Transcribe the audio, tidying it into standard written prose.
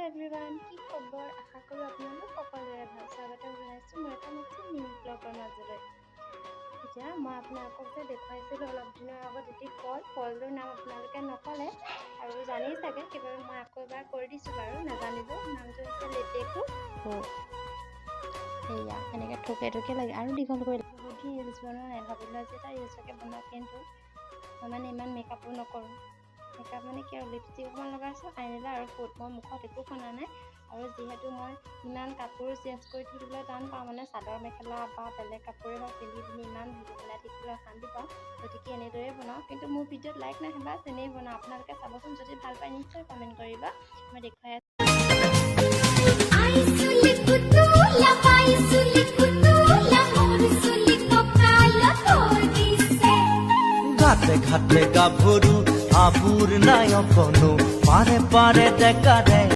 Everyone, কি খবৰ? আশা কৰোঁ আপোনালোক সকলোৰে ভাল। স্বাগতম জনাইছোঁ মই এটা নতুন নিউ ব্লগৰ মাজলৈ। এতিয়া মই আপোনালোকক যে দেখুৱাইছিলোঁ অলপ দিনৰ আগত এটি ফলটোৰ নাম আপোনালোকে নক'লে আৰু জানি চাগে, সেইবাবে মই আকৌ এবাৰ কৈ দিছোঁ বাৰু। নাজানিব, নামটো হৈছে লেটেকু ফল। সেয়া এনেকৈ ঠোকে লাগে আৰু দীঘল কৰি বহুত ৰিলচ বনোৱা নাই, ভাবিলোঁ আজি এটা ৰিলচকে বনাওঁ। কিন্তু মই মানে ইমান মেকআপো নকৰোঁ। মেকআপ মানে কি আৰু লিপষ্টিক অকণমান লগাইছোঁ, আইলাইনাৰ আৰু ফুট। মই মুখত একো সনা নাই। আৰু যিহেতু মই ইমান কাপোৰ চেঞ্জ কৰি থাকিবলৈ টান পাওঁ, মানে চাদৰ মেখেলা বা বেলেগ কাপোৰে হওক পিন্ধি ইমান ভিডিঅ' বনাই থাকিবলৈ অশান্তি পাওঁ, গতিকে এনেদৰেই বনাওঁ। কিন্তু মোৰ ভিডিঅ'ত লাইক নাহে বা তেনেই বনাওঁ। আপোনালোকে চাবচোন, যদি ভাল পায় নিশ্চয় কমেণ্ট কৰিবা। মই দেখুৱাই আছোঁ। ঘাটে ঘাটে গাভৰু আবুৰ নায়কনো পাৰে পাৰে দেখা দেয়।